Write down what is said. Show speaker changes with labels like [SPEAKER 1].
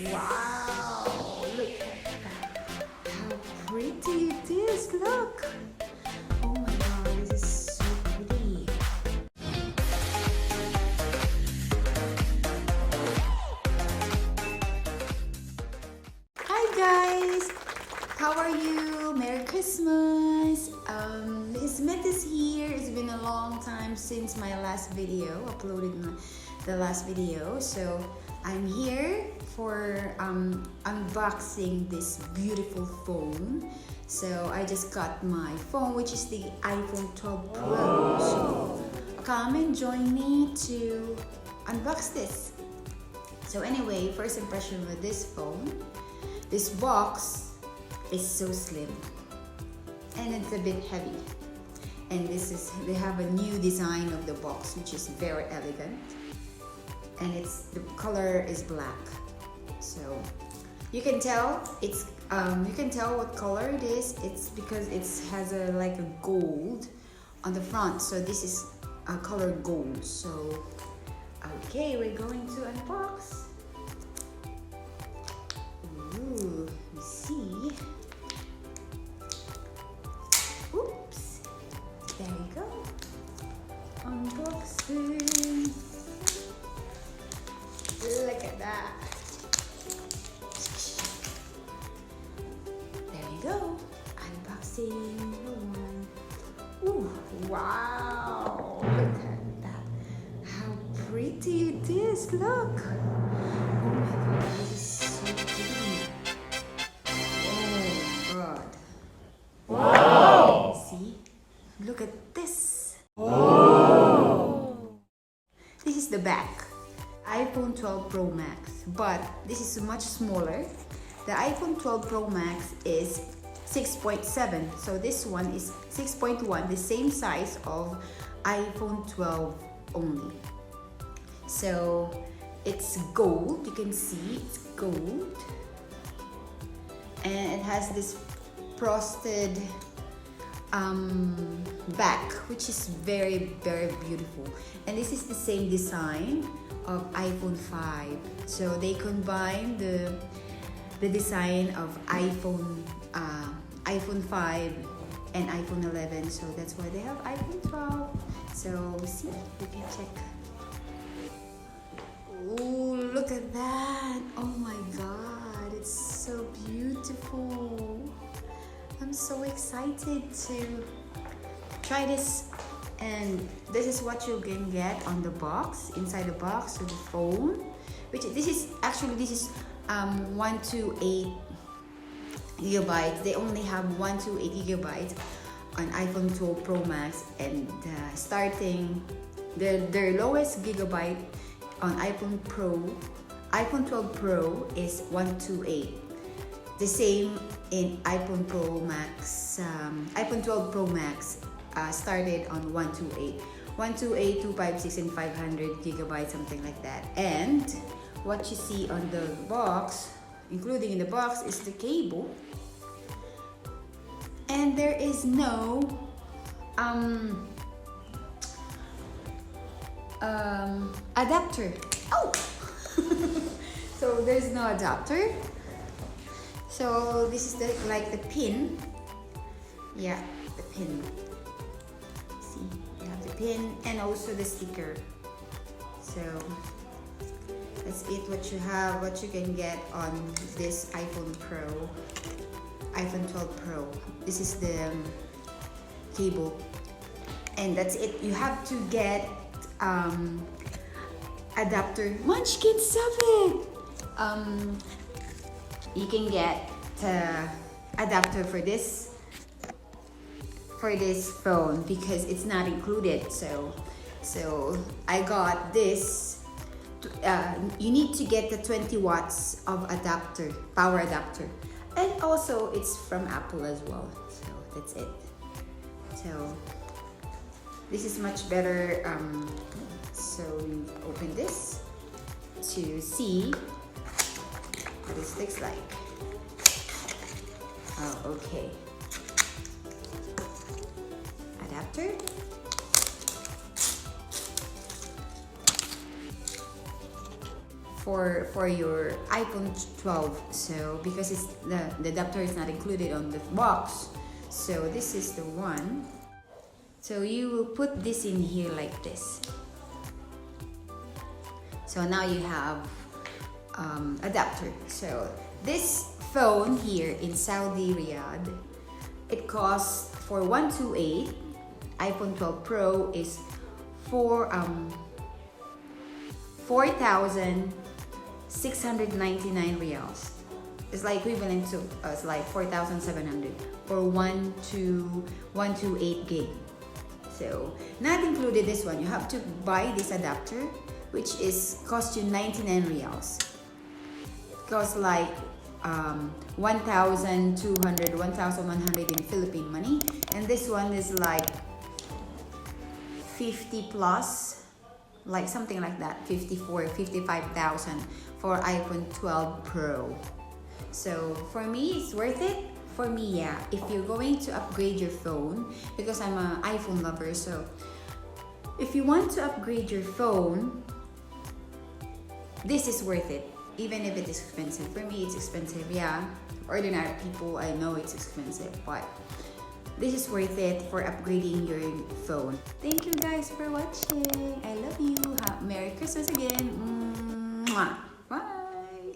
[SPEAKER 1] Wow, look at that. How pretty it is, look. Oh my god, this is so pretty. Hi guys, how are you? Merry Christmas. Miss Metis here. It's been a long time since my last video, the last video. So I'm here for unboxing this beautiful phone. So I just got my phone, which is the iPhone 12 Pro. So come and join me to unbox this. So anyway, first impression with this phone. This box is so slim and it's a bit heavy. And they have a new design of the box, which is very elegant. And the color is black. So you can tell what color it is. It's because it has like a gold on the front. So this is a color gold. So okay, we're going to unbox. Ooh, let me see. Oops. There you go. Unboxing. Look at that. There you go. Unboxing number one. Ooh, wow. Look at that. How pretty it is. Look. Oh my god, this is so pretty. Oh god. Wow. See? Look at this. Oh. This is the back. iPhone 12 Pro Max, but this is much smaller. The iPhone 12 Pro Max is 6.7, so this one is 6.1, the same size of iPhone 12 only. So it's gold, you can see it's gold, and it has this frosted back, which is very, very beautiful. And this is the same design of iPhone 5. So they combine the design of iPhone 5 and iPhone 11. So that's why they have iPhone 12. So see, you can check. Oh, look at that. Oh my god, it's so beautiful. I'm so excited to try this. And this is what you can get on the box, inside the box with the phone. This is 128 gigabytes. They only have 128 gigabytes on iPhone 12 Pro Max, and starting their lowest gigabyte on iPhone 12 Pro is 128. The same in iPhone Pro Max, iPhone 12 Pro Max. Started on 128, 256, and 500 gigabytes, something like that. And what you see on the box, including in the box, is the cable. And there is no adapter. Oh, so there's no adapter. So this is like the pin. Yeah, the pin. You have the pin and also the sticker. So that's it, what you can get on this iPhone 12 Pro. This is the cable, and that's it. You have to get adapter. Munchkin, stop it. You can get adapter for this phone because it's not included. So I got this. You need to get the 20 watts of adapter, power adapter, and also it's from Apple as well. So that's it. So this is much better. So we open this to see what this looks like. Oh, okay. Adapter. for your iPhone 12. So because it's the adapter is not included on the box, so this is the one. So you will put this in here like this. So now you have adapter. So this phone here in Saudi Riyadh, it costs for 128 iPhone 12 Pro is 4,699 riyals. It's like equivalent to it's like 4,700 for 128 gig. So not included this one. You have to buy this adapter, which is cost you 99 riyals. It costs like 1,200, 1,100 in Philippine money, and this one is like 50 plus, like something like that, 54, 55,000 for iPhone 12 Pro. So for me, it's worth it. For me, yeah, if you're going to upgrade your phone, because I'm an iPhone lover, so if you want to upgrade your phone, this is worth it, even if it is expensive. For me, it's expensive, yeah. Ordinary people, I know it's expensive, but this is worth it for upgrading your phone. Thank you guys for watching. I love you. Merry Christmas again. Mwah. Bye.